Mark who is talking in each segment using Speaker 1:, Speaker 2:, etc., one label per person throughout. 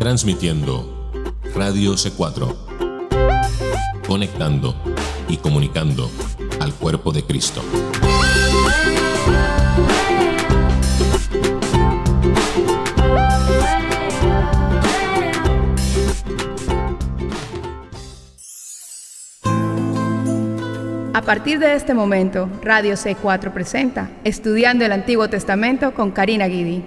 Speaker 1: Transmitiendo Radio C4, conectando y comunicando al cuerpo de Cristo.
Speaker 2: A partir de este momento, Radio C4 presenta Estudiando el Antiguo Testamento con Karina Guidi.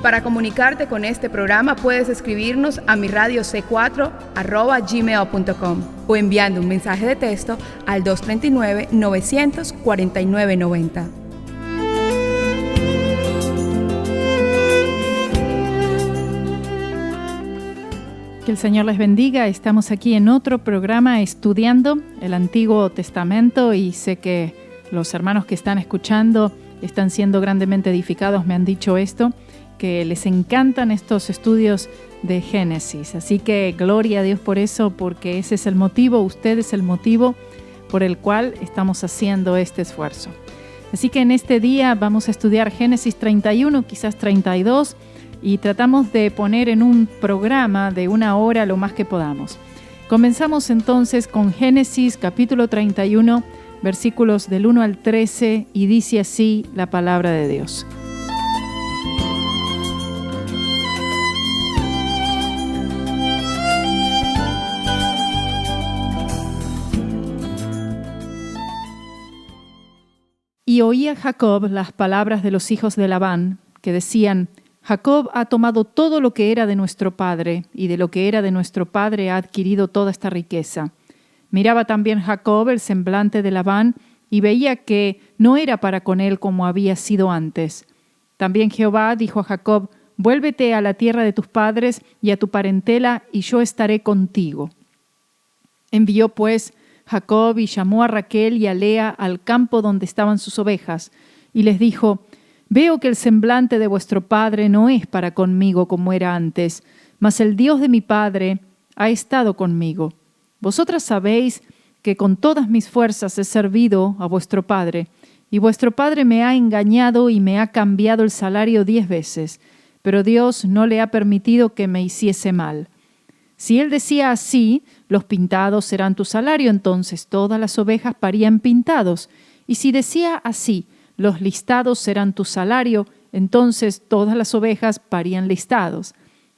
Speaker 2: Para comunicarte con este programa puedes escribirnos a miradiocc4@gmail.com o enviando un mensaje de texto al 239-949-90.
Speaker 3: Que el Señor les bendiga. Estamos aquí en otro programa estudiando el Antiguo Testamento y sé que los hermanos que están escuchando están siendo grandemente edificados. Me han dicho esto, que les encantan estos estudios de Génesis. Así que gloria a Dios por eso, porque ese es el motivo, usted es el motivo por el cual estamos haciendo este esfuerzo. Así que en este día vamos a estudiar Génesis 31, quizás 32, y tratamos de poner en un programa de 1 hora lo más que podamos. Comenzamos entonces con Génesis capítulo 31, versículos del 1 al 13, y dice así la palabra de Dios. Y oía Jacob las palabras de los hijos de Labán, que decían: Jacob ha tomado todo lo que era de nuestro padre, y de lo que era de nuestro padre ha adquirido toda esta riqueza. Miraba también Jacob el semblante de Labán, y veía que no era para con él como había sido antes. También Jehová dijo a Jacob: Vuélvete a la tierra de tus padres y a tu parentela, y yo estaré contigo. Envió pues Jacob y llamó a Raquel y a Lea al campo donde estaban sus ovejas, y les dijo: Veo que el semblante de vuestro padre no es para conmigo como era antes, mas el Dios de mi padre ha estado conmigo. Vosotras sabéis que con todas mis fuerzas he servido a vuestro padre, y vuestro padre me ha engañado y me ha cambiado el salario 10 veces, pero Dios no le ha permitido que me hiciese mal. Si él decía así: los pintados serán tu salario, entonces todas las ovejas parían pintados, y si decía así: los listados serán tu salario, entonces todas las ovejas parían listados.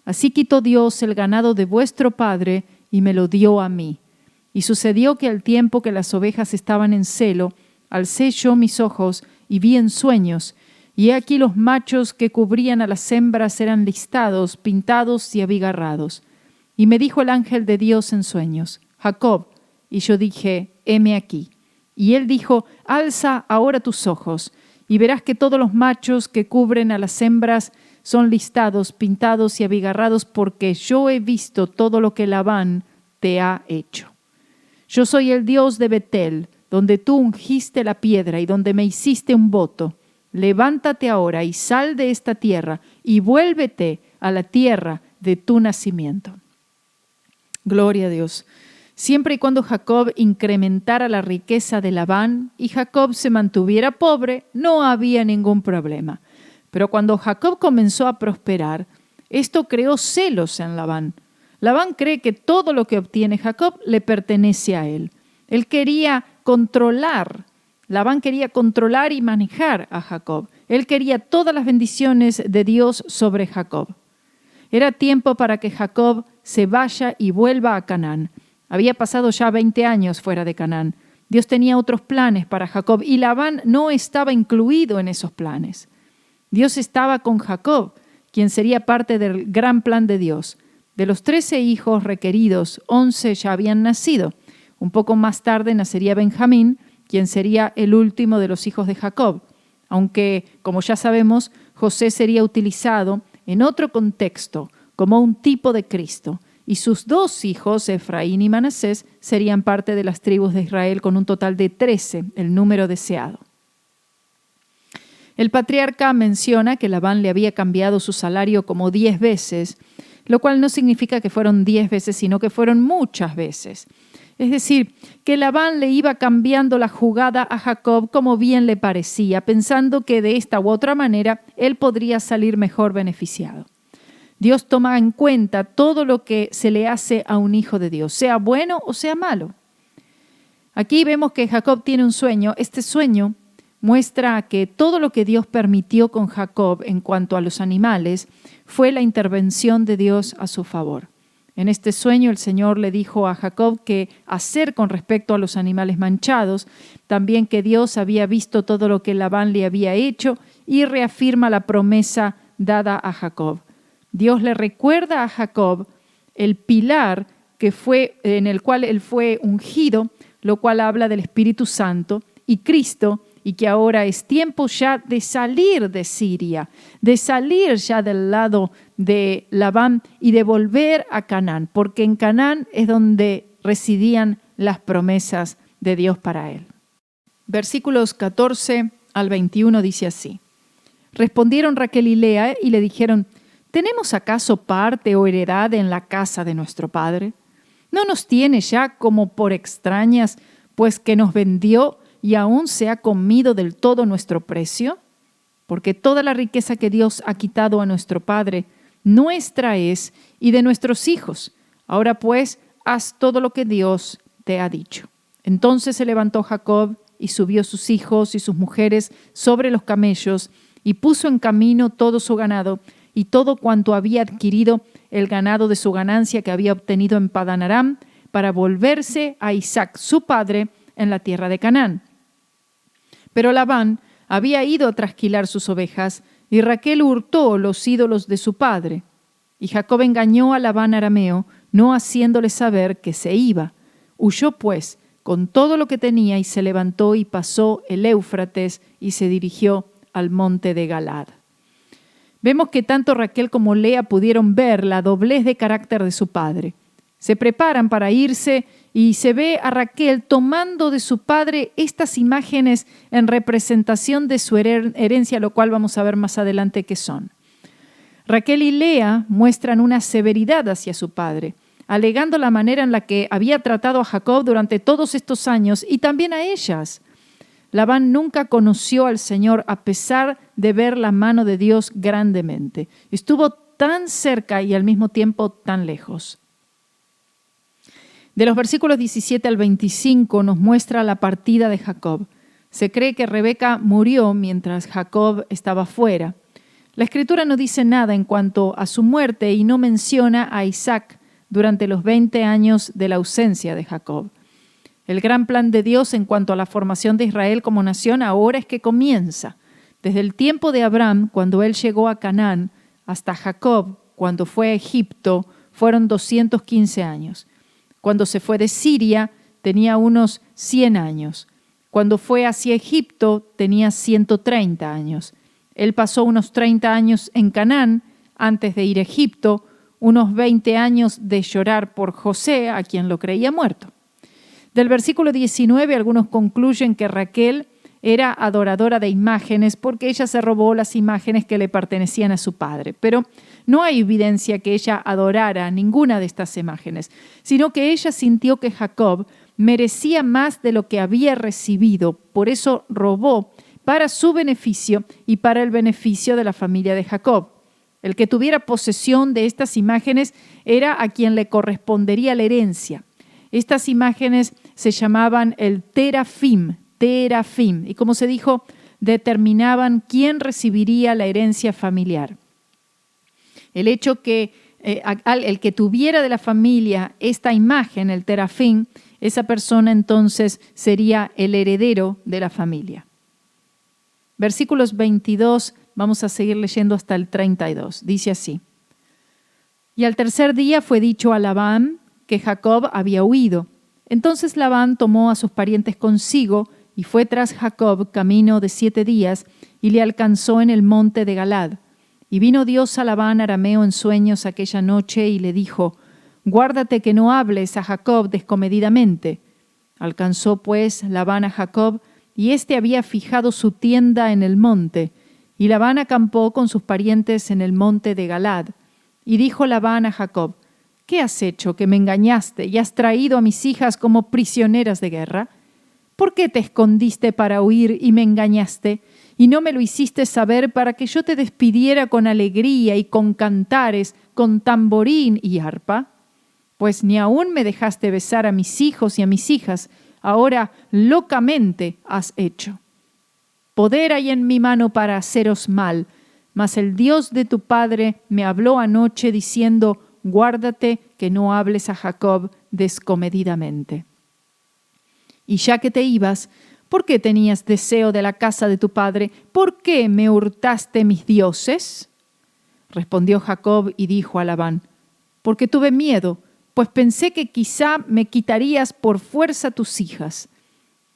Speaker 3: Así quitó Dios el ganado de vuestro padre y me lo dio a mí. Y sucedió que al tiempo que las ovejas estaban en celo, alcé yo mis ojos y vi en sueños, y he aquí los machos que cubrían a las hembras eran listados, pintados y abigarrados. Y me dijo el ángel de Dios en sueños: Jacob. Y yo dije: heme aquí. Y él dijo: alza ahora tus ojos, y verás que todos los machos que cubren a las hembras son listados, pintados y abigarrados, porque yo he visto todo lo que Labán te ha hecho. Yo soy el Dios de Betel, donde tú ungiste la piedra y donde me hiciste un voto. Levántate ahora y sal de esta tierra, y vuélvete a la tierra de tu nacimiento. Gloria a Dios. Siempre y cuando Jacob incrementara la riqueza de Labán y Jacob se mantuviera pobre, no había ningún problema. Pero cuando Jacob comenzó a prosperar, esto creó celos en Labán. Labán cree que todo lo que obtiene Jacob le pertenece a él. Él quería controlar. Labán quería controlar y manejar a Jacob. Él quería todas las bendiciones de Dios sobre Jacob. Era tiempo para que Jacob se vaya y vuelva a Canaán. Había pasado ya 20 años fuera de Canaán. Dios tenía otros planes para Jacob y Labán no estaba incluido en esos planes. Dios estaba con Jacob, quien sería parte del gran plan de Dios. De los 13 hijos requeridos, 11 ya habían nacido. Un poco más tarde nacería Benjamín, quien sería el último de los hijos de Jacob. Aunque, como ya sabemos, José sería utilizado en otro contexto como un tipo de Cristo. Y sus 2 hijos, Efraín y Manasés, serían parte de las tribus de Israel con un total de 13, el número deseado. El patriarca menciona que Labán le había cambiado su salario como 10 veces, lo cual no significa que fueron 10 veces, sino que fueron muchas veces. Es decir, que Labán le iba cambiando la jugada a Jacob como bien le parecía, pensando que de esta u otra manera él podría salir mejor beneficiado. Dios toma en cuenta todo lo que se le hace a un hijo de Dios, sea bueno o sea malo. Aquí vemos que Jacob tiene un sueño. Este sueño muestra que todo lo que Dios permitió con Jacob en cuanto a los animales fue la intervención de Dios a su favor. En este sueño el Señor le dijo a Jacob qué hacer con respecto a los animales manchados, también que Dios había visto todo lo que Labán le había hecho y reafirma la promesa dada a Jacob. Dios le recuerda a Jacob el pilar que fue, en el cual él fue ungido, lo cual habla del Espíritu Santo y Cristo, y que ahora es tiempo ya de salir de Siria, de salir ya del lado de Labán y de volver a Canaán, porque en Canaán es donde residían las promesas de Dios para él. Versículos 14 al 21 dice así: Respondieron Raquel y Lea y le dijeron: ¿tenemos acaso parte o heredad en la casa de nuestro padre? ¿No nos tiene ya como por extrañas, pues que nos vendió y aún se ha comido del todo nuestro precio? Porque toda la riqueza que Dios ha quitado a nuestro padre, nuestra es y de nuestros hijos. Ahora pues, haz todo lo que Dios te ha dicho. Entonces se levantó Jacob y subió sus hijos y sus mujeres sobre los camellos y puso en camino todo su ganado y todo cuanto había adquirido, el ganado de su ganancia que había obtenido en Padán Aram, para volverse a Isaac su padre en la tierra de Canaán. Pero Labán había ido a trasquilar sus ovejas y Raquel hurtó los ídolos de su padre. Y Jacob engañó a Labán arameo, no haciéndole saber que se iba. Huyó pues con todo lo que tenía y se levantó y pasó el Éufrates y se dirigió al monte de Galaad. Vemos que tanto Raquel como Lea pudieron ver la doblez de carácter de su padre. Se preparan para irse y se ve a Raquel tomando de su padre estas imágenes en representación de su herencia, lo cual vamos a ver más adelante qué son. Raquel y Lea muestran una severidad hacia su padre, alegando la manera en la que había tratado a Jacob durante todos estos años y también a ellas. Labán nunca conoció al Señor a pesar de ver la mano de Dios grandemente. Estuvo tan cerca y al mismo tiempo tan lejos. De los versículos 17 al 25 nos muestra la partida de Jacob. Se cree que Rebeca murió mientras Jacob estaba fuera. La Escritura no dice nada en cuanto a su muerte y no menciona a Isaac durante los 20 años de la ausencia de Jacob. El gran plan de Dios en cuanto a la formación de Israel como nación ahora es que comienza. Desde el tiempo de Abraham, cuando él llegó a Canaán, hasta Jacob, cuando fue a Egipto, fueron 215 años. Cuando se fue de Siria, tenía unos 100 años. Cuando fue hacia Egipto, tenía 130 años. Él pasó unos 30 años en Canaán antes de ir a Egipto, unos 20 años de llorar por José, a quien lo creía muerto. Del versículo 19, algunos concluyen que Raquel era adoradora de imágenes porque ella se robó las imágenes que le pertenecían a su padre. Pero no hay evidencia que ella adorara ninguna de estas imágenes, sino que ella sintió que Jacob merecía más de lo que había recibido. Por eso robó para su beneficio y para el beneficio de la familia de Jacob. El que tuviera posesión de estas imágenes era a quien le correspondería la herencia. Estas imágenes se llamaban el terafim, y como se dijo, determinaban quién recibiría la herencia familiar. El hecho que el que tuviera de la familia esta imagen, el terafim, esa persona entonces sería el heredero de la familia. Versículos 22, vamos a seguir leyendo hasta el 32. Dice así: Y al tercer día fue dicho a Labán que Jacob había huido. Entonces Labán tomó a sus parientes consigo y fue tras Jacob camino de 7 días y le alcanzó en el monte de Galaad. Y vino Dios a Labán arameo en sueños aquella noche y le dijo: Guárdate que no hables a Jacob descomedidamente. Alcanzó pues Labán a Jacob, y éste había fijado su tienda en el monte. Y Labán acampó con sus parientes en el monte de Galaad. Y dijo Labán a Jacob: ¿qué has hecho que me engañaste y has traído a mis hijas como prisioneras de guerra? ¿Por qué te escondiste para huir y me engañaste? Y no me lo hiciste saber para que yo te despidiera con alegría y con cantares, con tamborín y arpa. Pues ni aún me dejaste besar a mis hijos y a mis hijas, ahora locamente has hecho. Poder hay en mi mano para haceros mal, mas el Dios de tu padre me habló anoche diciendo, guárdate que no hables a Jacob descomedidamente. Y ya que te ibas, ¿por qué tenías deseo de la casa de tu padre? ¿Por qué me hurtaste mis dioses? Respondió Jacob y dijo a Labán, porque tuve miedo, pues pensé que quizá me quitarías por fuerza tus hijas.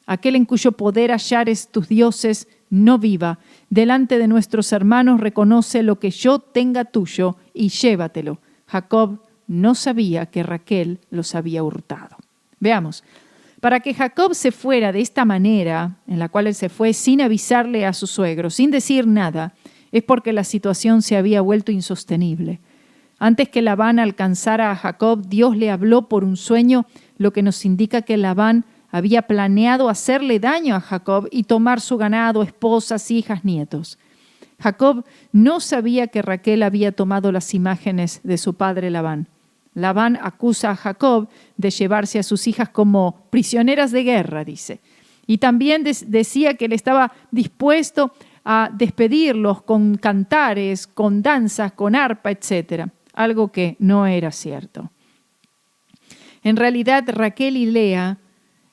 Speaker 3: Aquel en cuyo poder hallares tus dioses no viva. Delante de nuestros hermanos reconoce lo que yo tenga tuyo y llévatelo. Jacob no sabía que Raquel los había hurtado. Veamos. Para que Jacob se fuera de esta manera, en la cual él se fue sin avisarle a su suegro, sin decir nada, es porque la situación se había vuelto insostenible. Antes que Labán alcanzara a Jacob, Dios le habló por un sueño, lo que nos indica que Labán había planeado hacerle daño a Jacob y tomar su ganado, esposas, hijas, nietos. Jacob no sabía que Raquel había tomado las imágenes de su padre Labán. Labán acusa a Jacob de llevarse a sus hijas como prisioneras de guerra, dice. Y también decía que él estaba dispuesto a despedirlos con cantares, con danzas, con arpa, etc. Algo que no era cierto. En realidad, Raquel y Lea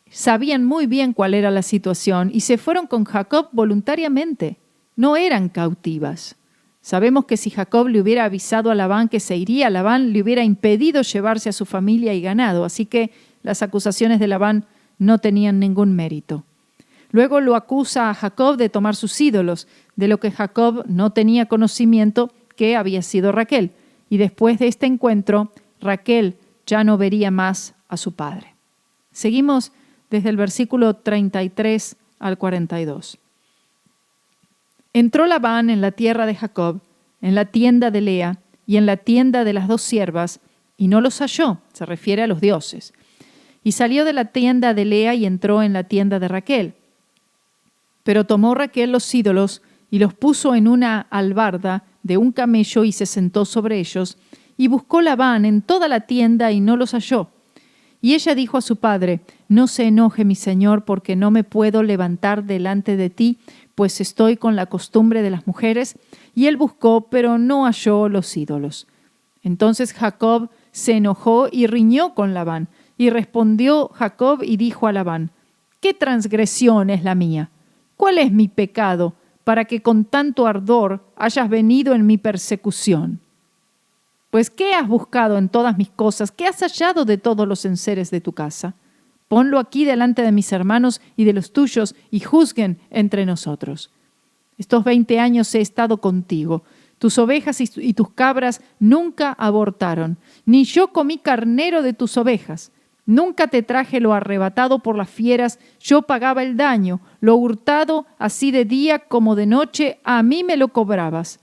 Speaker 3: sabían muy bien cuál era la situación y se fueron con Jacob voluntariamente. No eran cautivas. Sabemos que si Jacob le hubiera avisado a Labán que se iría, Labán le hubiera impedido llevarse a su familia y ganado, así que las acusaciones de Labán no tenían ningún mérito. Luego lo acusa a Jacob de tomar sus ídolos, de lo que Jacob no tenía conocimiento que había sido Raquel. Y después de este encuentro, Raquel ya no vería más a su padre. Seguimos desde el versículo 33 al 42. Entró Labán en la tierra de Jacob, en la tienda de Lea y en la tienda de las dos siervas, y no los halló, se refiere a los dioses. Y salió de la tienda de Lea y entró en la tienda de Raquel. Pero tomó Raquel los ídolos y los puso en una albarda de un camello y se sentó sobre ellos, y buscó Labán en toda la tienda y no los halló. Y ella dijo a su padre, no se enoje mi señor, porque no me puedo levantar delante de ti, pues estoy con la costumbre de las mujeres. Y él buscó, pero no halló los ídolos. Entonces Jacob se enojó y riñó con Labán. Y respondió Jacob y dijo a Labán, ¿qué transgresión es la mía? ¿Cuál es mi pecado para que con tanto ardor hayas venido en mi persecución? Pues, ¿qué has buscado en todas mis cosas? ¿Qué has hallado de todos los enseres de tu casa? Ponlo aquí delante de mis hermanos y de los tuyos y juzguen entre nosotros. Estos 20 años he estado contigo. Tus ovejas y tus cabras nunca abortaron, ni yo comí carnero de tus ovejas. Nunca te traje lo arrebatado por las fieras, yo pagaba el daño, lo hurtado, así de día como de noche, a mí me lo cobrabas.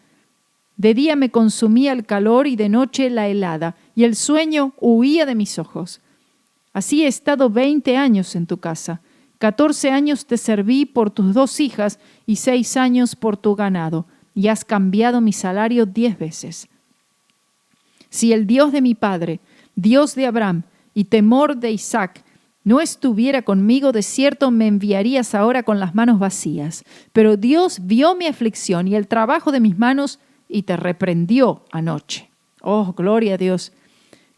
Speaker 3: De día me consumía el calor y de noche la helada, y el sueño huía de mis ojos. Así he estado 20 años en tu casa. 14 años te serví por tus 2 hijas y 6 años por tu ganado, y has cambiado mi salario 10 veces. Si el Dios de mi padre, Dios de Abraham y temor de Isaac, no estuviera conmigo, de cierto me enviarías ahora con las manos vacías. Pero Dios vio mi aflicción y el trabajo de mis manos y te reprendió anoche. Oh, gloria a Dios.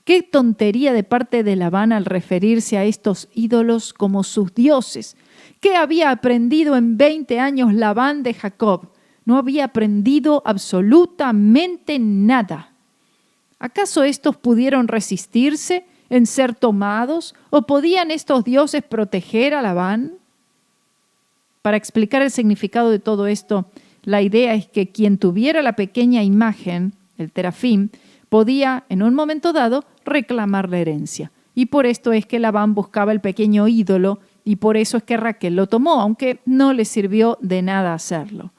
Speaker 3: Qué tontería de parte de Labán al referirse a estos ídolos como sus dioses. ¿Qué había aprendido en 20 años Labán de Jacob? No había aprendido absolutamente nada. ¿Acaso estos pudieron resistirse en ser tomados? ¿O podían estos dioses proteger a Labán? Para explicar el significado de todo esto, la idea es que quien tuviera la pequeña imagen, el terafim, podía, en un momento dado, reclamar la herencia. Y por esto es que Labán buscaba el pequeño ídolo y por eso es que Raquel lo tomó, aunque no le sirvió de nada hacerlo.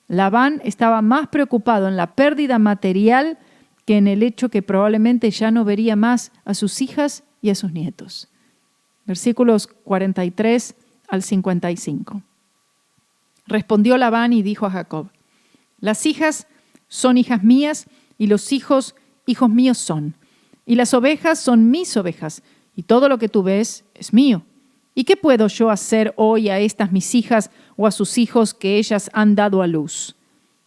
Speaker 3: Labán estaba más preocupado en la pérdida material que en el hecho que probablemente ya no vería más a sus hijas y a sus nietos. Versículos 43 al 55. Respondió Labán y dijo a Jacob: las hijas son hijas mías y los hijos, hijos míos son. Y las ovejas son mis ovejas y todo lo que tú ves es mío. ¿Y qué puedo yo hacer hoy a estas mis hijas o a sus hijos que ellas han dado a luz?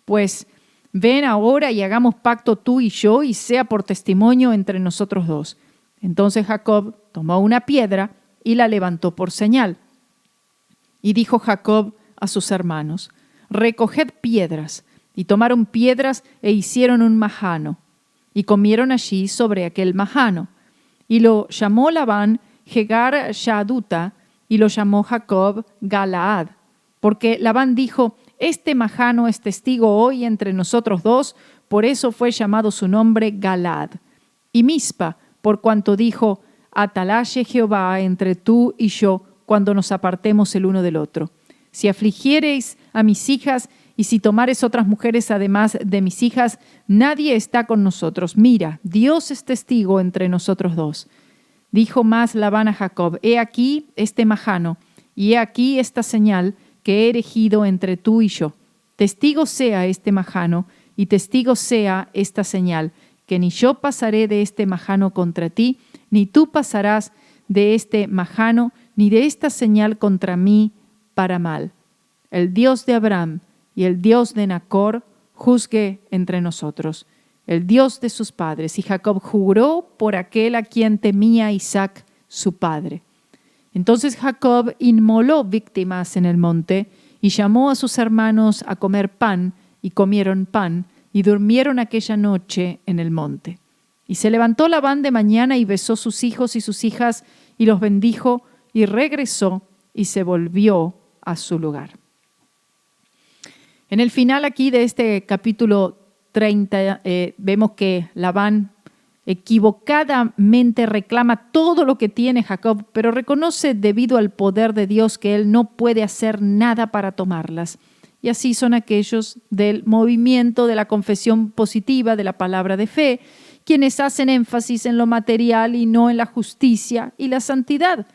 Speaker 3: Pues ven ahora y hagamos pacto tú y yo, y sea por testimonio entre nosotros dos. Entonces Jacob tomó una piedra y la levantó por señal. Y dijo Jacob a sus hermanos: recoged piedras. Y tomaron piedras e hicieron un majano, y comieron allí sobre aquel majano. Y lo llamó Labán Jegar Shaduta, y lo llamó Jacob Galaad, porque Labán dijo: este majano es testigo hoy entre nosotros dos, por eso fue llamado su nombre Galaad. Y Mispa, por cuanto dijo: atalaye Jehová entre tú y yo, cuando nos apartemos el uno del otro. Si afligiereis a mis hijas, y si tomares otras mujeres además de mis hijas, nadie está con nosotros. Mira, Dios es testigo entre nosotros dos. Dijo más Labán a Jacob: he aquí este majano, y he aquí esta señal que he erigido entre tú y yo. Testigo sea este majano, y testigo sea esta señal, que ni yo pasaré de este majano contra ti, ni tú pasarás de este majano, ni de esta señal contra mí para mal. El Dios de Abraham y el Dios de Nacor juzgue entre nosotros, el Dios de sus padres. Y Jacob juró por aquel a quien temía Isaac, su padre. Entonces Jacob inmoló víctimas en el monte y llamó a sus hermanos a comer pan, y comieron pan, y durmieron aquella noche en el monte. Y se levantó Labán de mañana y besó sus hijos y sus hijas, y los bendijo, y regresó y se volvió a su lugar. En el final aquí de este capítulo 30 vemos que Labán equivocadamente reclama todo lo que tiene Jacob, pero reconoce debido al poder de Dios que él no puede hacer nada para tomarlas. Y así son aquellos del movimiento de la confesión positiva de la palabra de fe, quienes hacen énfasis en lo material y no en la justicia y la santidad.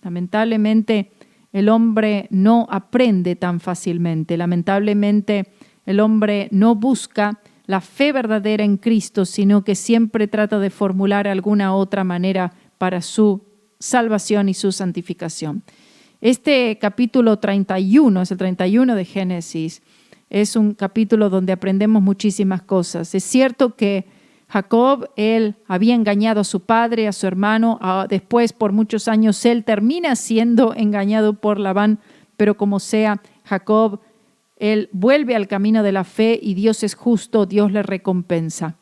Speaker 3: Lamentablemente, el hombre no aprende tan fácilmente. Lamentablemente, el hombre no busca la fe verdadera en Cristo, sino que siempre trata de formular alguna otra manera para su salvación y su santificación. Este capítulo 31, es el 31 de Génesis, es un capítulo donde aprendemos muchísimas cosas. Es cierto que Jacob, él había engañado a su padre, a su hermano, después por muchos años él termina siendo engañado por Labán, pero como sea, Jacob, él vuelve al camino de la fe y Dios es justo, Dios le recompensa.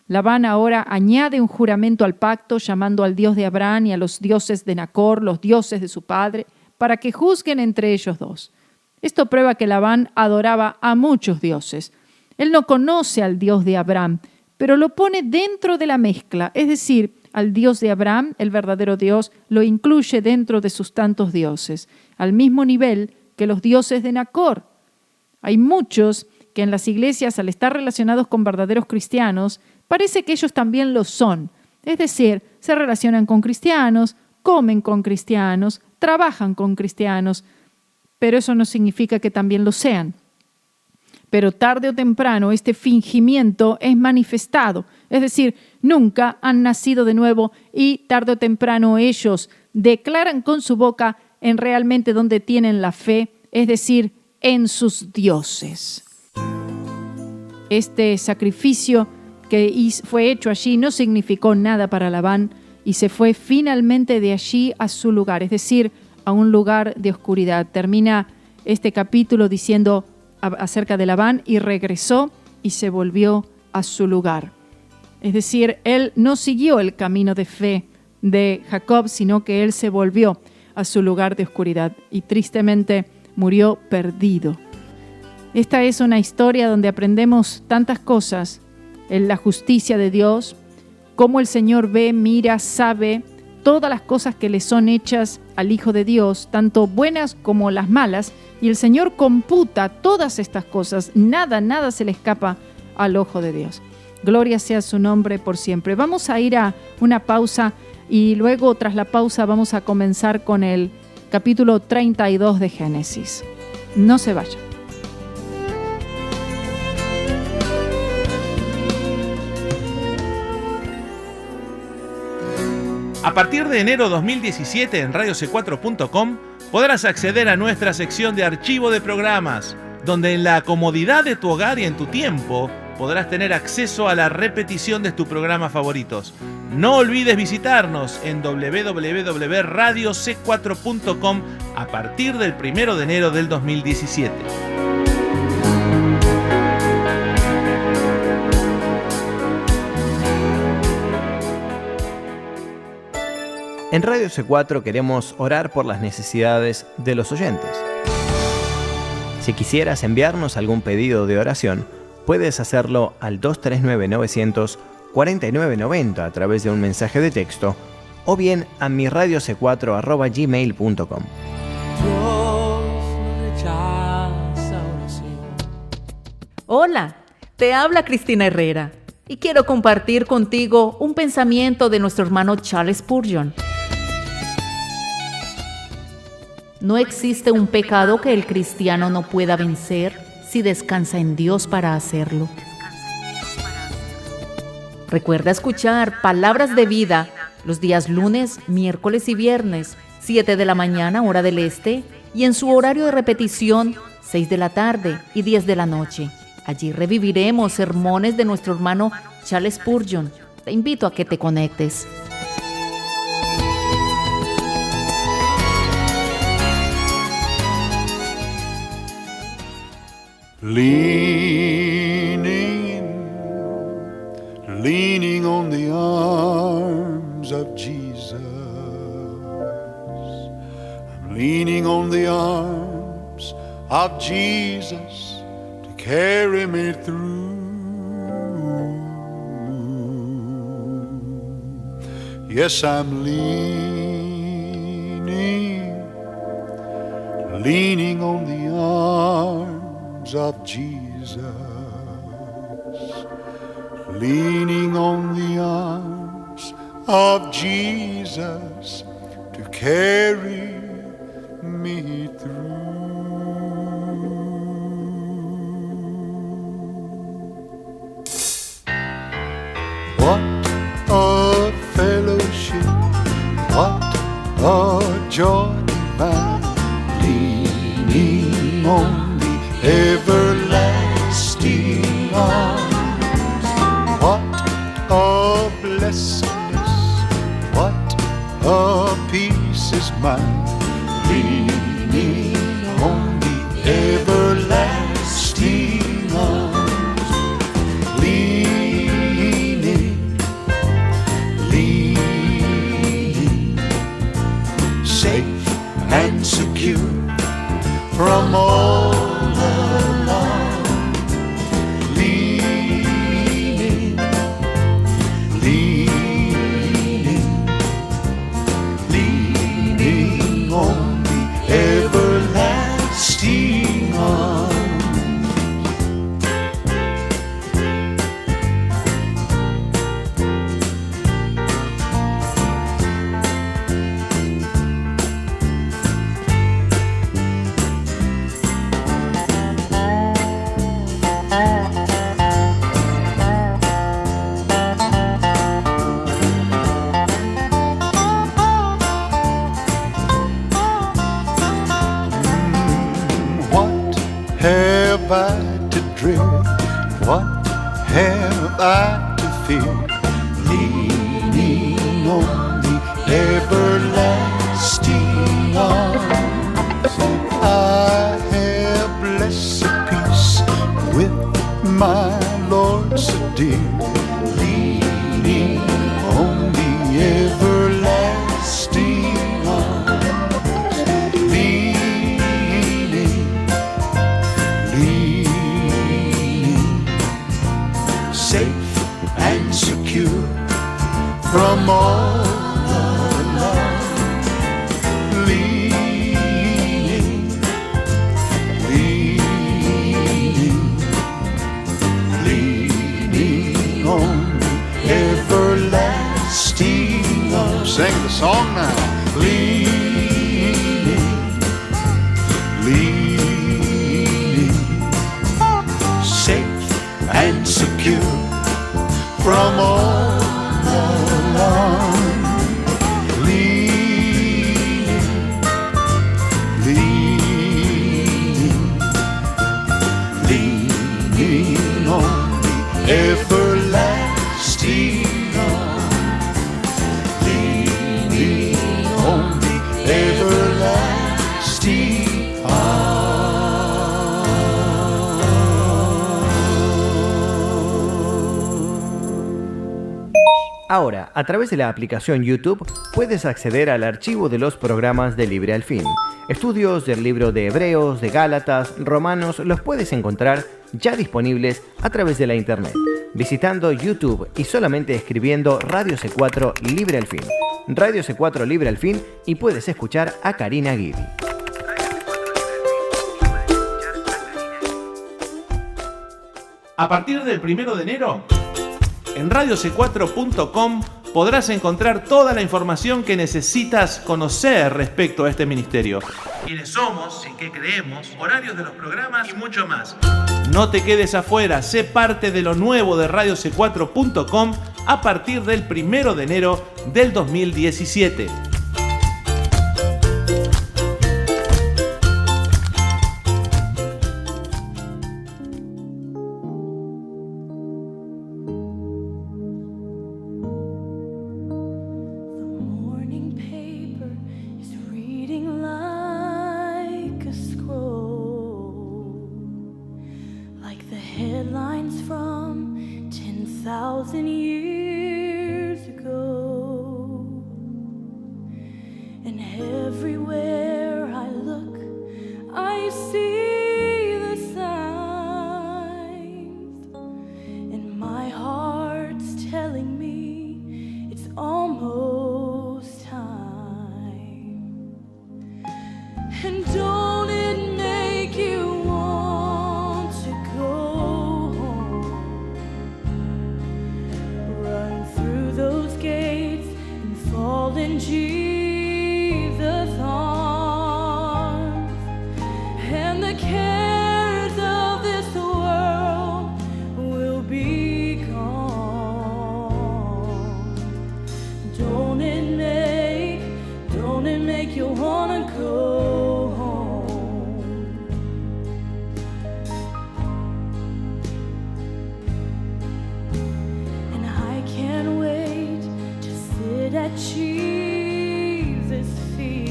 Speaker 3: Labán ahora añade un juramento al pacto, llamando al Dios de Abraham y a los dioses de Nacor, los dioses de su padre, para que juzguen entre ellos dos. Esto prueba que Labán adoraba a muchos dioses. Él no conoce al Dios de Abraham, pero lo pone dentro de la mezcla, es decir, al Dios de Abraham, el verdadero Dios, lo incluye dentro de sus tantos dioses, al mismo nivel que los dioses de Nacor. Hay muchos que en las iglesias, al estar relacionados con verdaderos cristianos, parece que ellos también lo son. Es decir, se relacionan con cristianos, comen con cristianos, trabajan con cristianos, pero eso no significa que también lo sean. Pero tarde o temprano este fingimiento es manifestado, es decir, nunca han nacido de nuevo y tarde o temprano ellos declaran con su boca en realmente donde tienen la fe, es decir, en sus dioses. Este sacrificio que fue hecho allí no significó nada para Labán y se fue finalmente de allí a su lugar, es decir, a un lugar de oscuridad. Termina este capítulo diciendo acerca de Labán: y regresó y se volvió a su lugar. Es decir, él no siguió el camino de fe de Jacob, sino que él se volvió a su lugar de oscuridad y tristemente murió perdido. Esta es una historia donde aprendemos tantas cosas en la justicia de Dios, cómo el Señor ve, mira, sabe todas las cosas que le son hechas al Hijo de Dios, tanto buenas como las malas, y el Señor computa todas estas cosas. Nada se le escapa al ojo de Dios. Gloria sea su nombre por siempre. Vamos a ir a una pausa y luego, tras la pausa, vamos a comenzar con el capítulo 32 de Génesis. No se vayan.
Speaker 4: A partir de enero 2017 en radioc4.com podrás acceder a nuestra sección de archivo de programas, donde en la comodidad de tu hogar y en tu tiempo podrás tener acceso a la repetición de tus programas favoritos. No olvides visitarnos en www.radioc4.com a partir del 1 de enero del 2017.
Speaker 5: En Radio C4 queremos orar por las necesidades de los oyentes. Si quisieras enviarnos algún pedido de oración, puedes hacerlo al 239-900-4990 a través de un mensaje de texto o bien a miradioc4@gmail.com.
Speaker 6: Hola, te habla Cristina Herrera y quiero compartir contigo un pensamiento de nuestro hermano Charles Spurgeon. No existe un pecado que el cristiano no pueda vencer si descansa en Dios para hacerlo. Recuerda escuchar Palabras de Vida los días lunes, miércoles y viernes, 7 de la mañana, hora del este, y en su horario de repetición, 6 de la tarde y 10 de la noche. Allí reviviremos sermones de nuestro hermano Charles Spurgeon. Te invito a que te conectes.
Speaker 7: Leaning on the arms of Jesus. I'm leaning on the arms of Jesus to carry me through. Yes, I'm leaning on the arms of Jesus, leaning on the arms of Jesus to carry me through. What a fellowship, what a joy divine, leaning on the everlasting arms. What a blessedness, what a peace is mine, leaning on the everlasting arms. Leaning, safe and secure from all alarm. Leaning on the everlasting arms. What have I to dread? What have I to fear? Leaning on the everlasting arms. I have blessed peace with my Lord so dear. Leaning on the everlasting arms. Leaning, safe and secure from all alarm. Leaning on song now. Leaning, leaning, safe and secure from all alarm. Leaning, leaning, leaning on the everlasting arm. Leaning on the everlasting arm.
Speaker 5: Ahora, a través de la aplicación YouTube, puedes acceder al archivo de los programas de Libre al Fin. Estudios del libro de Hebreos, de Gálatas, Romanos, los puedes encontrar ya disponibles a través de la internet, visitando YouTube y solamente escribiendo Radio C4 Libre al Fin. Radio C4 Libre al Fin, y puedes escuchar a Karina Guidi.
Speaker 4: A partir del 1 de enero, en radioc4.com podrás encontrar toda la información que necesitas conocer respecto a este ministerio. Quiénes somos, en qué creemos, horarios de los programas y mucho más. No te quedes afuera, sé parte de lo nuevo de radioc4.com a partir del 1 de enero del 2017.
Speaker 8: Headlines from 10,000 years ago, and everywhere I look, I see the signs, and my heart's telling me it's almost time. And don't it make you want to go home? Run through those gates and fall in Jesus' arms, and the cares of this world will be gone. Don't it make you wanna go home? And I can't wait to sit at Jesus' feet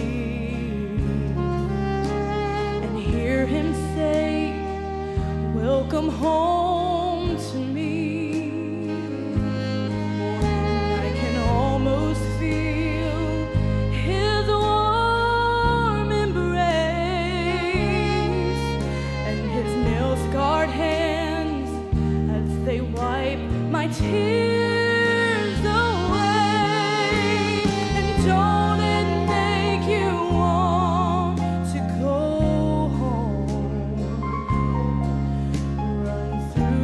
Speaker 8: and hear him say, welcome home to me. I can almost feel his warm embrace and his nail-scarred hands as they wipe my tears away. And don't it make you want to go home? Run through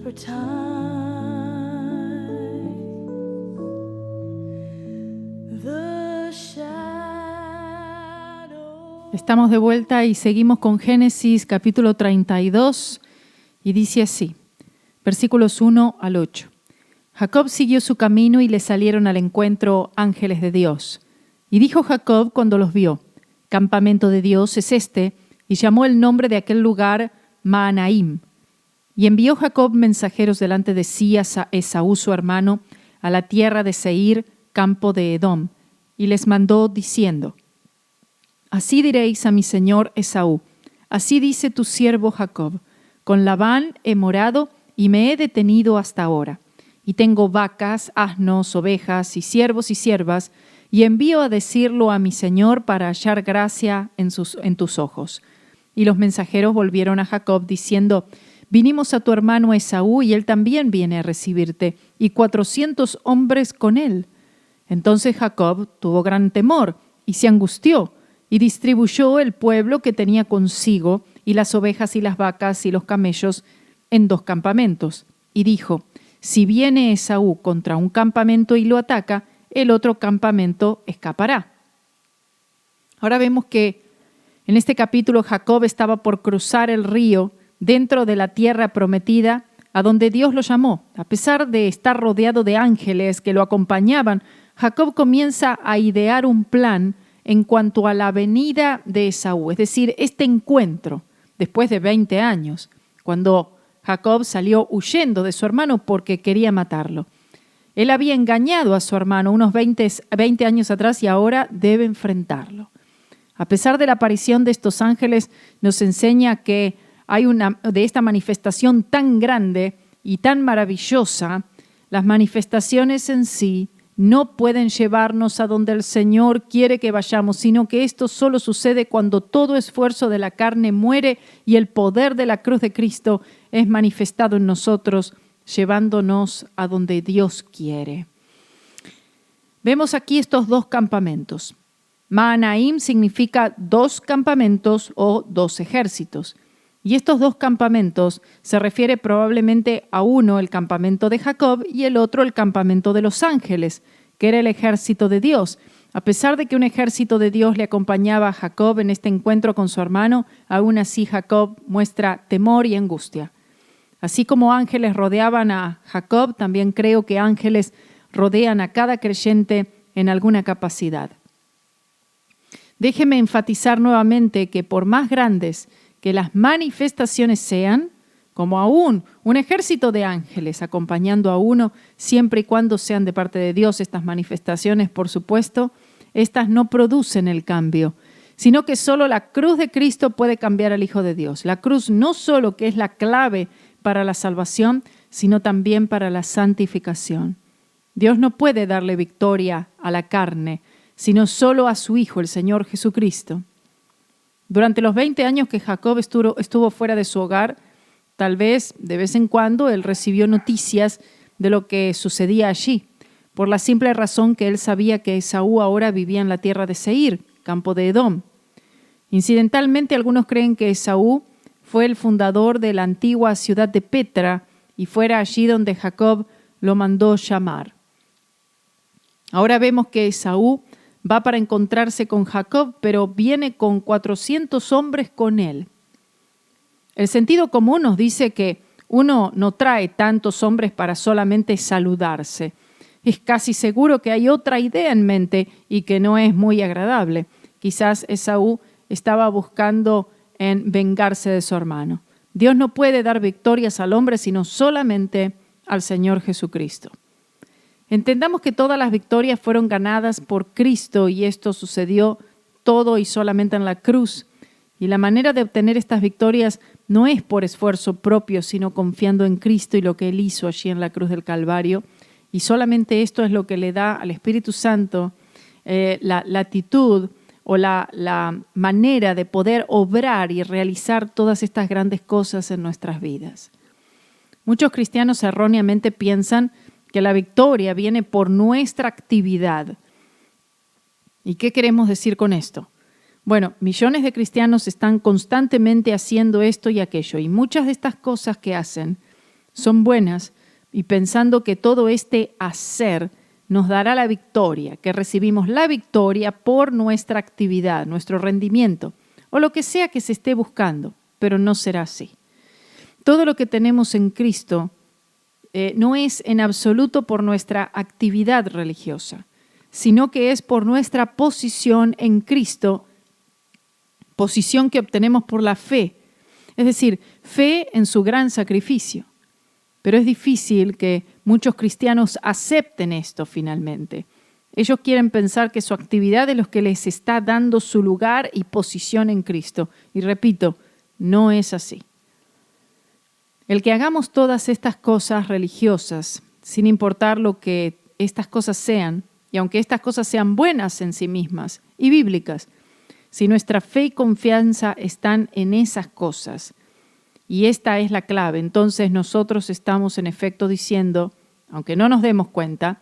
Speaker 8: The shadow.
Speaker 3: Estamos de vuelta y seguimos con Génesis capítulo 32 y dice así, versículos 1 al 8. Jacob siguió su camino y le salieron al encuentro ángeles de Dios. Y dijo Jacob cuando los vio, campamento de Dios es este, y llamó el nombre de aquel lugar Mahanaim. Y envió Jacob mensajeros delante de sí a Esaú su hermano, a la tierra de Seir, campo de Edom, y les mandó diciendo, así diréis a mi señor Esaú, así dice tu siervo Jacob, con Labán he morado y me he detenido hasta ahora, y tengo vacas, asnos, ovejas y siervos y siervas, y envío a decirlo a mi señor para hallar gracia en tus ojos. Y los mensajeros volvieron a Jacob diciendo, vinimos a tu hermano Esaú y él también viene a recibirte, y 400 hombres con él. Entonces Jacob tuvo gran temor y se angustió, y distribuyó el pueblo que tenía consigo, y las ovejas y las vacas y los camellos, en 2 campamentos. Y dijo, si viene Esaú contra un campamento y lo ataca, el otro campamento escapará. Ahora vemos que en este capítulo Jacob estaba por cruzar el río dentro de la tierra prometida a donde Dios lo llamó. A pesar de estar rodeado de ángeles que lo acompañaban, Jacob comienza a idear un plan en cuanto a la venida de Esaú, es decir, este encuentro después de 20 años, cuando Jacob salió huyendo de su hermano porque quería matarlo. Él había engañado a su hermano unos 20 años atrás y ahora debe enfrentarlo. A pesar de la aparición de estos ángeles, nos enseña que hay de esta manifestación tan grande y tan maravillosa, las manifestaciones en sí no pueden llevarnos a donde el Señor quiere que vayamos, sino que esto solo sucede cuando todo esfuerzo de la carne muere y el poder de la cruz de Cristo es manifestado en nosotros, llevándonos a donde Dios quiere. Vemos aquí estos 2 campamentos. Mahanaim significa 2 campamentos o 2 ejércitos. Y estos 2 campamentos se refiere probablemente a uno, el campamento de Jacob, y el otro, el campamento de los ángeles, que era el ejército de Dios. A pesar de que un ejército de Dios le acompañaba a Jacob en este encuentro con su hermano, aún así Jacob muestra temor y angustia. Así como ángeles rodeaban a Jacob, también creo que ángeles rodean a cada creyente en alguna capacidad. Déjeme enfatizar nuevamente que por más grandes que las manifestaciones sean, como aún un ejército de ángeles acompañando a uno, siempre y cuando sean de parte de Dios, estas manifestaciones, por supuesto, estas no producen el cambio, sino que solo la cruz de Cristo puede cambiar al Hijo de Dios. La cruz no solo que es la clave para la salvación, sino también para la santificación. Dios no puede darle victoria a la carne, sino solo a su Hijo, el Señor Jesucristo. Durante los 20 años que Jacob estuvo fuera de su hogar, tal vez de vez en cuando él recibió noticias de lo que sucedía allí, por la simple razón que él sabía que Esaú ahora vivía en la tierra de Seir, campo de Edom. Incidentalmente, algunos creen que Esaú fue el fundador de la antigua ciudad de Petra y fuera allí donde Jacob lo mandó llamar. Ahora vemos que Esaú va para encontrarse con Jacob, pero viene con 400 hombres con él. El sentido común nos dice que uno no trae tantos hombres para solamente saludarse. Es casi seguro que hay otra idea en mente y que no es muy agradable. Quizás Esaú estaba buscando en vengarse de su hermano. Dios no puede dar victorias al hombre, sino solamente al Señor Jesucristo. Entendamos que todas las victorias fueron ganadas por Cristo y esto sucedió todo y solamente en la cruz. Y la manera de obtener estas victorias no es por esfuerzo propio, sino confiando en Cristo y lo que Él hizo allí en la cruz del Calvario. Y solamente esto es lo que le da al Espíritu Santo la latitud o la manera de poder obrar y realizar todas estas grandes cosas en nuestras vidas. Muchos cristianos erróneamente piensan que la victoria viene por nuestra actividad. ¿Y qué queremos decir con esto? Bueno, millones de cristianos están constantemente haciendo esto y aquello, y muchas de estas cosas que hacen son buenas, y pensando que todo este hacer nos dará la victoria, que recibimos la victoria por nuestra actividad, nuestro rendimiento, o lo que sea que se esté buscando, pero no será así. Todo lo que tenemos en Cristo no es en absoluto por nuestra actividad religiosa, sino que es por nuestra posición en Cristo, posición que obtenemos por la fe, es decir, fe en su gran sacrificio. Pero es difícil que muchos cristianos acepten esto finalmente. Ellos quieren pensar que su actividad es lo que les está dando su lugar y posición en Cristo. Y repito, no es así. El que hagamos todas estas cosas religiosas, sin importar lo que estas cosas sean, y aunque estas cosas sean buenas en sí mismas y bíblicas, si nuestra fe y confianza están en esas cosas, y esta es la clave, entonces nosotros estamos en efecto diciendo, aunque no nos demos cuenta,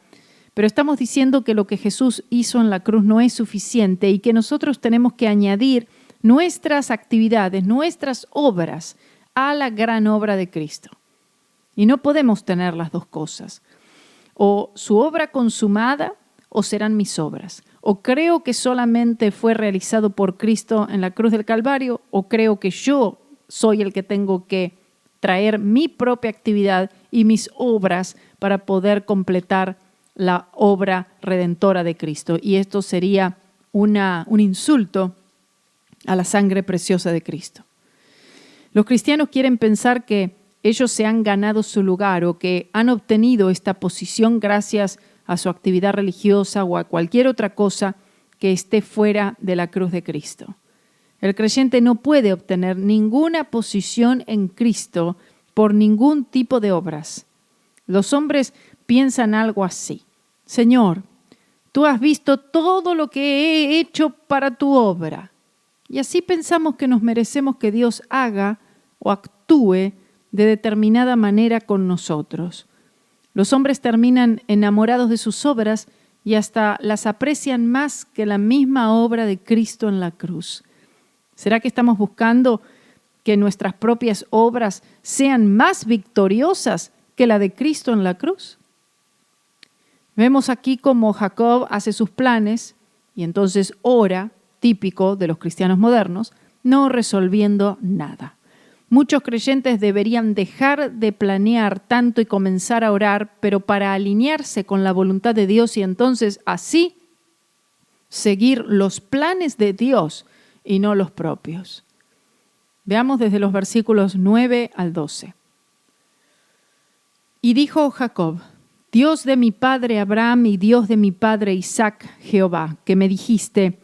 Speaker 3: pero estamos diciendo que lo que Jesús hizo en la cruz no es suficiente y que nosotros tenemos que añadir nuestras actividades, nuestras obras a la gran obra de Cristo. Y no podemos tener las dos cosas. O su obra consumada o serán mis obras. O creo que solamente fue realizado por Cristo en la cruz del Calvario o creo que yo soy el que tengo que traer mi propia actividad y mis obras para poder completar la obra redentora de Cristo. Y esto sería un insulto a la sangre preciosa de Cristo. Los cristianos quieren pensar que ellos se han ganado su lugar o que han obtenido esta posición gracias a su actividad religiosa o a cualquier otra cosa que esté fuera de la cruz de Cristo. El creyente no puede obtener ninguna posición en Cristo por ningún tipo de obras. Los hombres piensan algo así: Señor, tú has visto todo lo que he hecho para tu obra. Y así pensamos que nos merecemos que Dios haga o actúe de determinada manera con nosotros. Los hombres terminan enamorados de sus obras y hasta las aprecian más que la misma obra de Cristo en la cruz. ¿Será que estamos buscando que nuestras propias obras sean más victoriosas que la de Cristo en la cruz? Vemos aquí cómo Jacob hace sus planes y entonces ora, típico de los cristianos modernos, no resolviendo nada. Muchos creyentes deberían dejar de planear tanto y comenzar a orar, pero para alinearse con la voluntad de Dios y entonces así seguir los planes de Dios y no los propios. Veamos desde los versículos 9 al 12. Y dijo Jacob: Dios de mi padre Abraham y Dios de mi padre Isaac, Jehová, que me dijiste: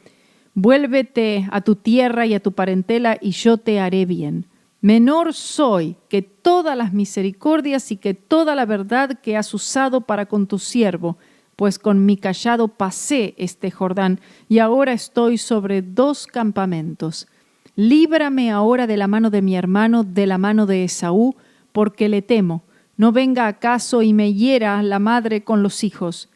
Speaker 3: vuélvete a tu tierra y a tu parentela y yo te haré bien. Menor soy que todas las misericordias y que toda la verdad que has usado para con tu siervo, pues con mi cayado pasé este Jordán y ahora estoy sobre 2 campamentos. Líbrame ahora de la mano de mi hermano, de la mano de Esaú, porque le temo. No venga acaso y me hiera la madre con los hijos.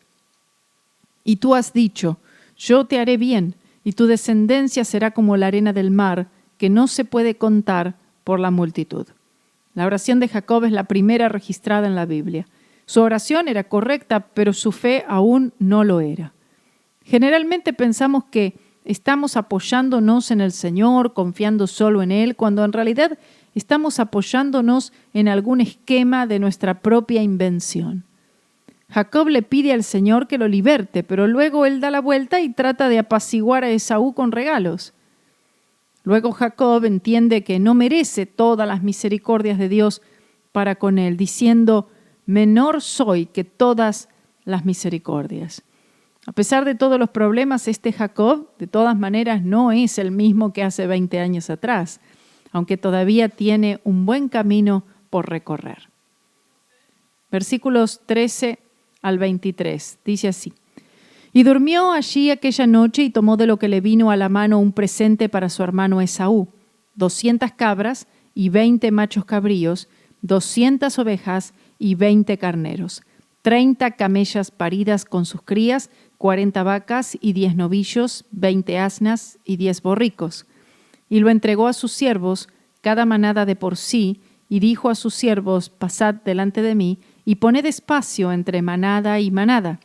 Speaker 3: Y tú has dicho: yo te haré bien, y tu descendencia será como la arena del mar, que no se puede contar por la multitud. La oración de Jacob es la primera registrada en la Biblia. Su oración era correcta, pero su fe aún no lo era. Generalmente pensamos que estamos apoyándonos en el Señor, confiando solo en Él, cuando en realidad estamos apoyándonos en algún esquema de nuestra propia invención. Jacob le pide al Señor que lo liberte, pero luego él da la vuelta y trata de apaciguar a Esaú con regalos. Luego Jacob entiende que no merece todas las misericordias de Dios para con él, diciendo: menor soy que todas las misericordias. A pesar de todos los problemas, este Jacob, de todas maneras, no es el mismo que hace 20 años atrás, aunque todavía tiene un buen camino por recorrer. Versículos 13 al 23, dice así: Y durmió allí aquella noche y tomó de lo que le vino a la mano un presente para su hermano Esaú, 200 cabras y 20 machos cabríos, 200 ovejas y 20 carneros, 30 camellas paridas con sus crías, 40 vacas y 10 novillos, 20 asnas y 10 borricos. Y lo entregó a sus siervos, cada manada de por sí, y dijo a sus siervos, pasad delante de mí, y poned espacio entre manada y manada.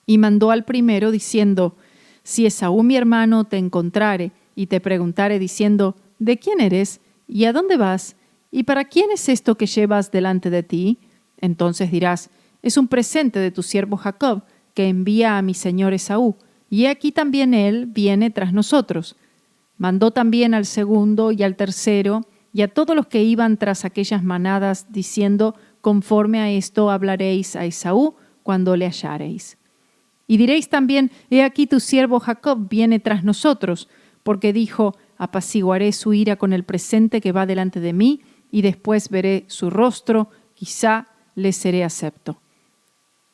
Speaker 3: Y mandó al primero, diciendo, si Esaú mi hermano te encontrare, y te preguntare, diciendo, ¿de quién eres? ¿Y a dónde vas? ¿Y para quién es esto que llevas delante de ti? Entonces dirás, es un presente de tu siervo Jacob, que envía a mi señor Esaú, y aquí también él viene tras nosotros. Mandó también al segundo y al tercero, y a todos los que iban tras aquellas manadas, diciendo, conforme a esto hablaréis a Esaú cuando le hallareis. Y diréis también, he aquí tu siervo Jacob viene tras nosotros, porque dijo, apaciguaré su ira con el presente que va delante de mí, y después veré su rostro, quizá le seré acepto.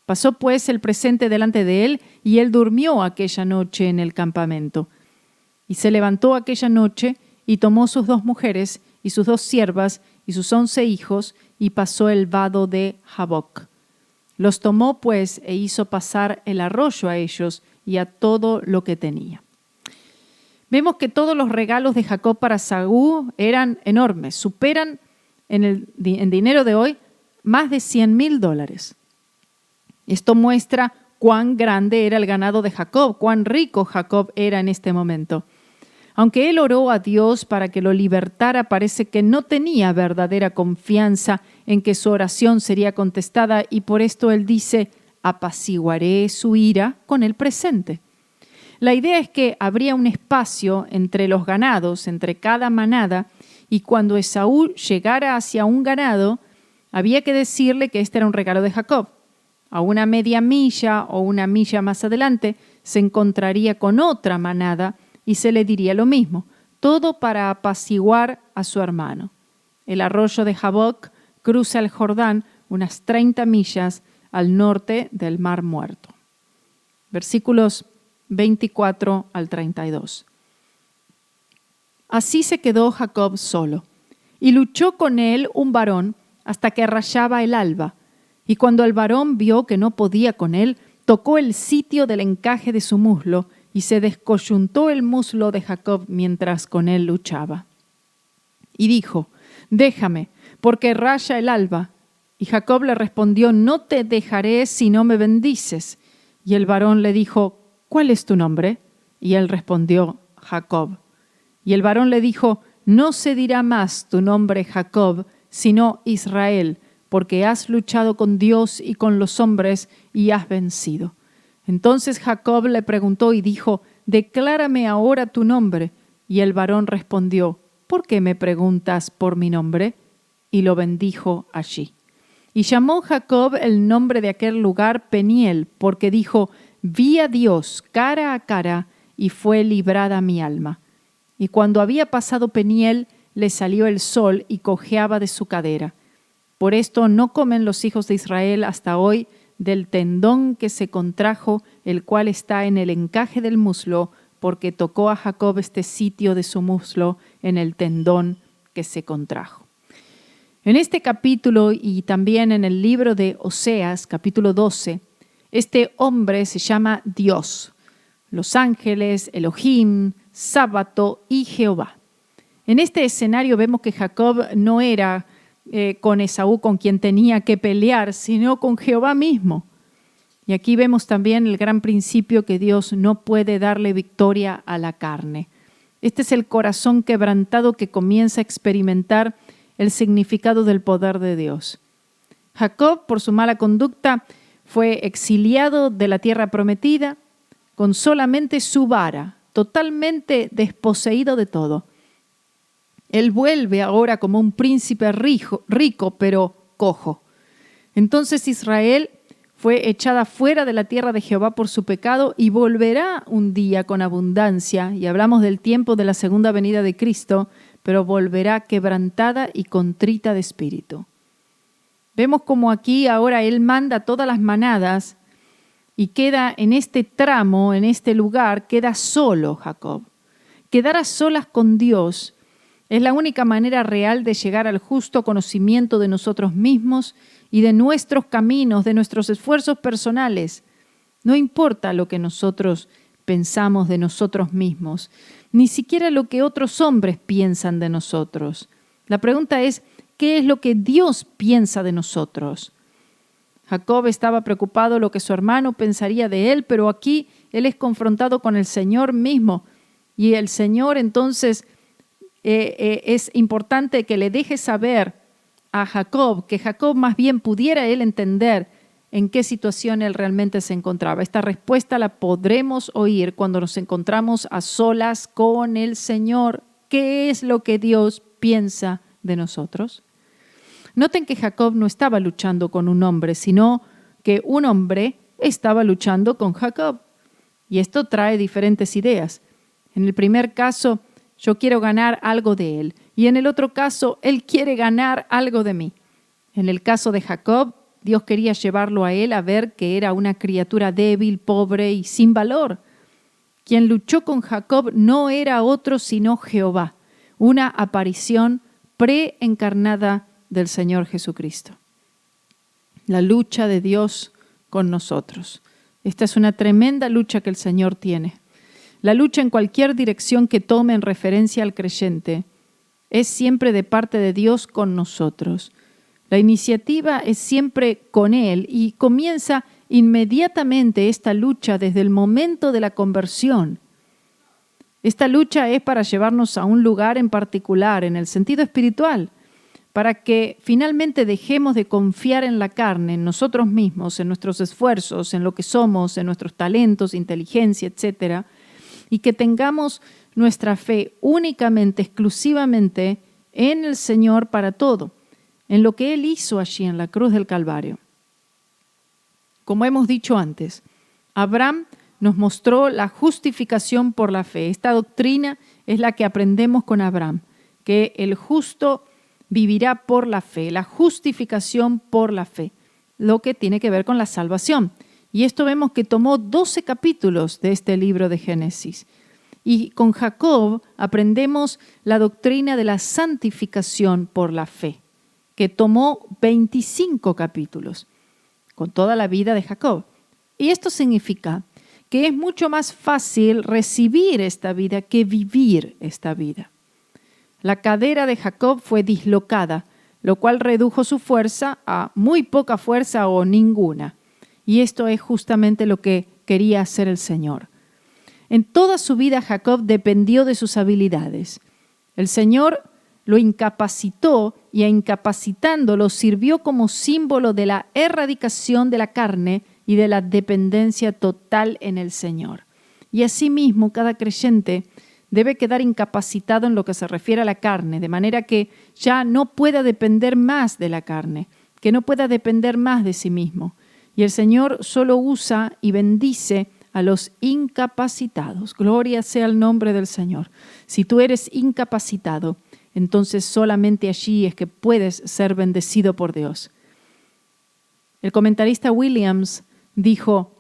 Speaker 3: Pasó pues el presente delante de él, y él durmió aquella noche en el campamento. Y se levantó aquella noche, y tomó sus 2 mujeres, y sus 2 siervas, y sus 11 hijos, y pasó el vado de Jaboc. Los tomó pues, e hizo pasar el arroyo a ellos, y a todo lo que tenía. Vemos que todos los regalos de Jacob para Esaú eran enormes, superan en dinero de hoy más de $100,000. Esto muestra cuán grande era el ganado de Jacob, cuán rico Jacob era en este momento. Aunque él oró a Dios para que lo libertara, parece que no tenía verdadera confianza en que su oración sería contestada y por esto él dice, apaciguaré su ira con el presente. La idea es que habría un espacio entre los ganados, entre cada manada, y cuando Esaú llegara hacia un ganado, había que decirle que este era un regalo de Jacob. A una media milla o una milla más adelante se encontraría con otra manada y se le diría lo mismo, todo para apaciguar a su hermano. El arroyo de Jaboc cruza el Jordán unas 30 millas al norte del Mar Muerto. Versículos 24 al 32. Así se quedó Jacob solo, y luchó con él un varón hasta que rayaba el alba. Y cuando el varón vio que no podía con él, tocó el sitio del encaje de su muslo, y se descoyuntó el muslo de Jacob mientras con él luchaba. Y dijo, déjame, porque raya el alba. Y Jacob le respondió, no te dejaré si no me bendices. Y el varón le dijo, ¿cuál es tu nombre? Y él respondió, Jacob. Y el varón le dijo, no se dirá más tu nombre Jacob, sino Israel, porque has luchado con Dios y con los hombres y has vencido. Entonces Jacob le preguntó y dijo, declárame ahora tu nombre. Y el varón respondió, ¿por qué me preguntas por mi nombre? Y lo bendijo allí. Y llamó Jacob el nombre de aquel lugar Peniel, porque dijo, vi a Dios cara a cara y fue librada mi alma. Y cuando había pasado Peniel, le salió el sol y cojeaba de su cadera. Por esto no comen los hijos de Israel hasta hoy del tendón que se contrajo, el cual está en el encaje del muslo, porque tocó a Jacob este sitio de su muslo en el tendón que se contrajo. En este capítulo y también en el libro de Oseas, capítulo 12, este hombre se llama Dios, los ángeles, Elohim, Sábato y Jehová. En este escenario vemos que Jacob no era con Esaú con quien tenía que pelear, sino con Jehová mismo. Y aquí vemos también el gran principio que Dios no puede darle victoria a la carne. Este es el corazón quebrantado que comienza a experimentar el significado del poder de Dios. Jacob, por su mala conducta, fue exiliado de la tierra prometida con solamente su vara, totalmente desposeído de todo. Él vuelve ahora como un príncipe rico, pero cojo. Entonces Israel fue echada fuera de la tierra de Jehová por su pecado y volverá un día con abundancia, y hablamos del tiempo de la segunda venida de Cristo, pero volverá quebrantada y contrita de espíritu. Vemos como aquí ahora Él manda todas las manadas y queda en este tramo, en este lugar, queda solo Jacob. Quedar a solas con Dios es la única manera real de llegar al justo conocimiento de nosotros mismos y de nuestros caminos, de nuestros esfuerzos personales. No importa lo que nosotros pensamos de nosotros mismos, ni siquiera lo que otros hombres piensan de nosotros. La pregunta es, qué es lo que Dios piensa de nosotros. Jacob estaba preocupado lo que su hermano pensaría de él, pero aquí él es confrontado con el Señor mismo. Y el Señor entonces es importante que le deje saber a Jacob, que Jacob más bien pudiera él entender en qué situación él realmente se encontraba. Esta respuesta la podremos oír cuando nos encontramos a solas con el Señor. ¿Qué es lo que Dios piensa de nosotros? Noten que Jacob no estaba luchando con un hombre, sino que un hombre estaba luchando con Jacob. Y esto trae diferentes ideas. En el primer caso, yo quiero ganar algo de él. Y en el otro caso, él quiere ganar algo de mí. En el caso de Jacob, Dios quería llevarlo a él a ver que era una criatura débil, pobre y sin valor. Quien luchó con Jacob no era otro sino Jehová, una aparición preencarnada del Señor Jesucristo. La lucha de Dios con nosotros. Esta es una tremenda lucha que el Señor tiene. La lucha en cualquier dirección que tome en referencia al creyente es siempre de parte de Dios con nosotros. La iniciativa es siempre con Él y comienza inmediatamente esta lucha desde el momento de la conversión. Esta lucha es para llevarnos a un lugar en particular, en el sentido espiritual, para que finalmente dejemos de confiar en la carne, en nosotros mismos, en nuestros esfuerzos, en lo que somos, en nuestros talentos, inteligencia, etc., y que tengamos nuestra fe únicamente, exclusivamente en el Señor para todo, en lo que Él hizo allí en la cruz del Calvario. Como hemos dicho antes, Abraham nos mostró la justificación por la fe. Esta doctrina es la que aprendemos con Abraham, que el justo vivirá por la fe, la justificación por la fe, lo que tiene que ver con la salvación. Y esto vemos que tomó 12 capítulos de este libro de Génesis. Y con Jacob aprendemos la doctrina de la santificación por la fe, que tomó 25 capítulos, con toda la vida de Jacob. Y esto significa que es mucho más fácil recibir esta vida que vivir esta vida. La cadera de Jacob fue dislocada, lo cual redujo su fuerza a muy poca fuerza o ninguna. Y esto es justamente lo que quería hacer el Señor. En toda su vida Jacob dependió de sus habilidades. El Señor lo incapacitó y incapacitándolo sirvió como símbolo de la erradicación de la carne y de la dependencia total en el Señor. Y asimismo cada creyente debe quedar incapacitado en lo que se refiere a la carne, de manera que ya no pueda depender más de la carne, que no pueda depender más de sí mismo. Y el Señor solo usa y bendice a los incapacitados. Gloria sea el nombre del Señor. Si tú eres incapacitado, entonces solamente allí es que puedes ser bendecido por Dios. El comentarista Williams dijo,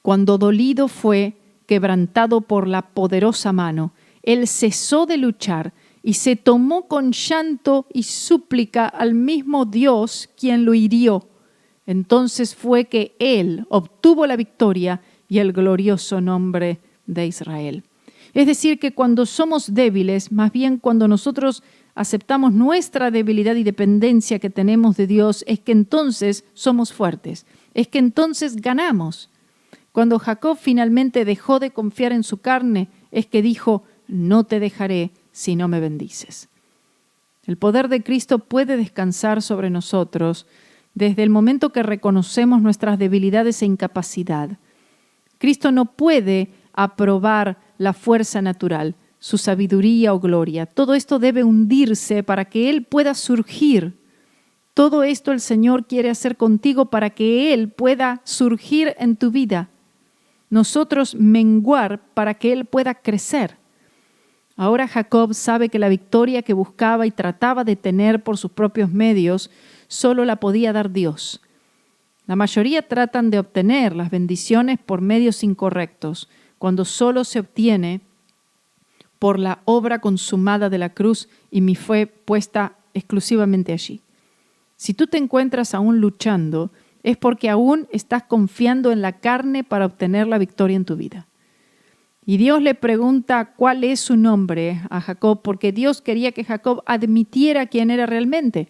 Speaker 3: cuando dolido fue, quebrantado por la poderosa mano, él cesó de luchar y se tomó con llanto y súplica al mismo Dios quien lo hirió. Entonces fue que él obtuvo la victoria y el glorioso nombre de Israel. Es decir, que cuando somos débiles, más bien cuando nosotros aceptamos nuestra debilidad y dependencia que tenemos de Dios, es que entonces somos fuertes, es que entonces ganamos. Cuando Jacob finalmente dejó de confiar en su carne, es que dijo, no te dejaré si no me bendices. El poder de Cristo puede descansar sobre nosotros desde el momento que reconocemos nuestras debilidades e incapacidad. Cristo no puede aprobar la fuerza natural, su sabiduría o gloria. Todo esto debe hundirse para que Él pueda surgir. Todo esto el Señor quiere hacer contigo para que Él pueda surgir en tu vida. Nosotros menguar para que Él pueda crecer. Ahora Jacob sabe que la victoria que buscaba y trataba de tener por sus propios medios solo la podía dar Dios. La mayoría tratan de obtener las bendiciones por medios incorrectos, cuando solo se obtiene por la obra consumada de la cruz y mi fe puesta exclusivamente allí. Si tú te encuentras aún luchando, es porque aún estás confiando en la carne para obtener la victoria en tu vida. Y Dios le pregunta cuál es su nombre a Jacob, porque Dios quería que Jacob admitiera quién era realmente.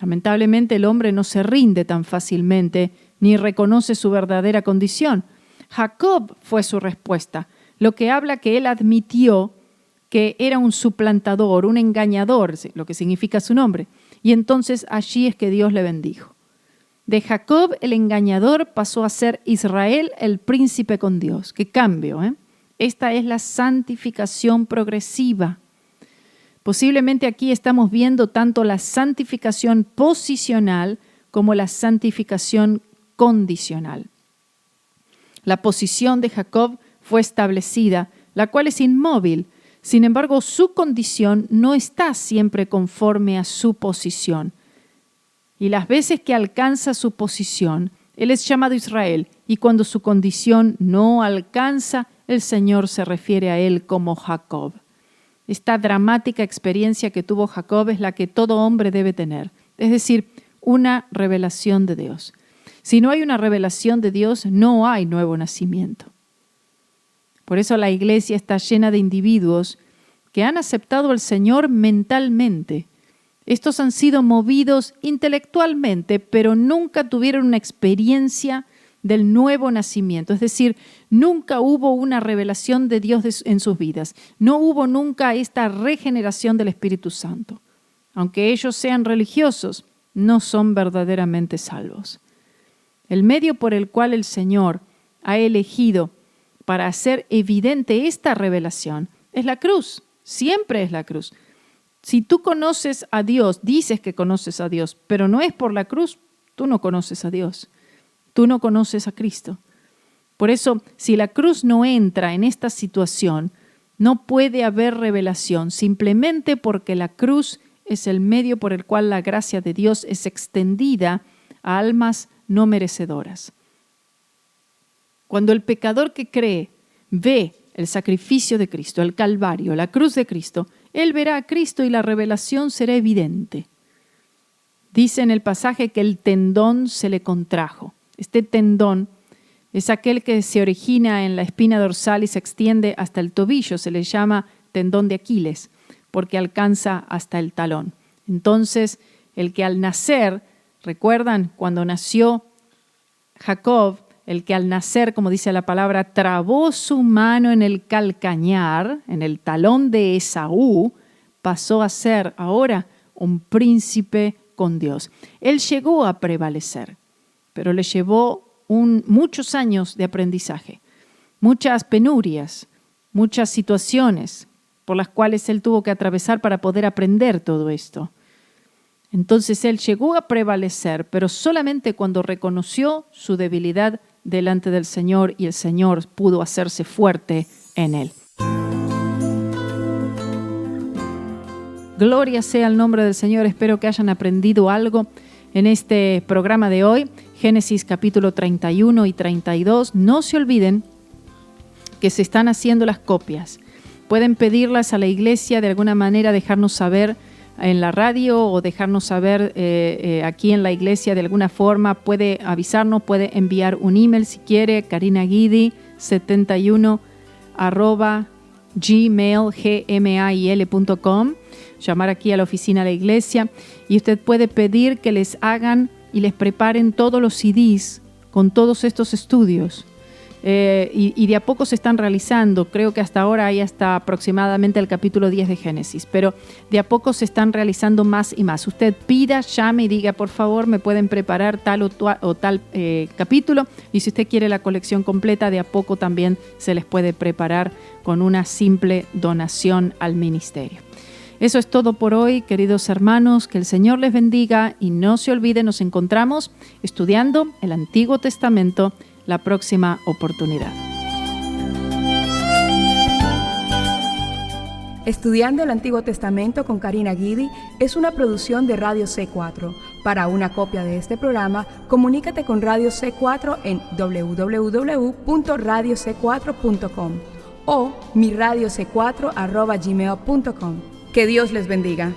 Speaker 3: Lamentablemente el hombre no se rinde tan fácilmente ni reconoce su verdadera condición. Jacob fue su respuesta, lo que habla que él admitió que era un suplantador, un engañador, lo que significa su nombre. Y entonces allí es que Dios le bendijo. De Jacob el engañador pasó a ser Israel el príncipe con Dios. ¡Qué cambio! Esta es la santificación progresiva. Posiblemente aquí estamos viendo tanto la santificación posicional como la santificación condicional. La posición de Jacob fue establecida, la cual es inmóvil. Sin embargo, su condición no está siempre conforme a su posición. Y las veces que alcanza su posición, él es llamado Israel, y cuando su condición no alcanza, el Señor se refiere a él como Jacob. Esta dramática experiencia que tuvo Jacob es la que todo hombre debe tener, es decir, una revelación de Dios. Si no hay una revelación de Dios, no hay nuevo nacimiento. Por eso la iglesia está llena de individuos que han aceptado al Señor mentalmente. Estos han sido movidos intelectualmente, pero nunca tuvieron una experiencia del nuevo nacimiento. Es decir, nunca hubo una revelación de Dios en sus vidas. No hubo nunca esta regeneración del Espíritu Santo. Aunque ellos sean religiosos, no son verdaderamente salvos. El medio por el cual el Señor ha elegido para hacer evidente esta revelación es la cruz. Siempre es la cruz. Si tú conoces a Dios, dices que conoces a Dios, pero no es por la cruz, tú no conoces a Dios. Tú no conoces a Cristo. Por eso, si la cruz no entra en esta situación, no puede haber revelación, simplemente porque la cruz es el medio por el cual la gracia de Dios es extendida a almas no merecedoras. Cuando el pecador que cree ve el sacrificio de Cristo, el Calvario, la cruz de Cristo, él verá a Cristo y la revelación será evidente. Dice en el pasaje que el tendón se le contrajo. Este tendón es aquel que se origina en la espina dorsal y se extiende hasta el tobillo. Se le llama tendón de Aquiles porque alcanza hasta el talón. Entonces, el que al nacer, ¿recuerdan cuando nació Jacob? El que al nacer, como dice la palabra, trabó su mano en el calcañar, en el talón de Esaú, pasó a ser ahora un príncipe con Dios. Él llegó a prevalecer, pero le llevó muchos años de aprendizaje, muchas penurias, muchas situaciones por las cuales él tuvo que atravesar para poder aprender todo esto. Entonces él llegó a prevalecer, pero solamente cuando reconoció su debilidad delante del Señor y el Señor pudo hacerse fuerte en él. Gloria sea el nombre del Señor. Espero que hayan aprendido algo en este programa de hoy. Génesis capítulo 31 y 32. No se olviden que se están haciendo las copias. Pueden pedirlas a la iglesia, de alguna manera dejarnos saber en la radio o dejarnos saber aquí en la iglesia de alguna forma. Puede avisarnos, puede enviar un email si quiere, carinaguidi71@gmail.com, llamar aquí a la oficina de la iglesia y usted puede pedir que les hagan y les preparen todos los CDs con todos estos estudios. Y de a poco se están realizando. Creo que hasta ahora hay hasta aproximadamente el capítulo 10 de Génesis, pero de a poco se están realizando más y más. Usted pida, llame y diga, por favor, me pueden preparar tal o tal capítulo, y si usted quiere la colección completa, de a poco también se les puede preparar con una simple donación al ministerio. Eso es todo por hoy, queridos hermanos, que el Señor les bendiga y no se olviden, nos encontramos estudiando el Antiguo Testamento la próxima oportunidad.
Speaker 2: Estudiando el Antiguo Testamento con Karina Guidi es una producción de Radio C4. Para una copia de este programa, comunícate con Radio C4 en www.radioc4.com o miradiocc4@gmail.com. Que Dios les bendiga.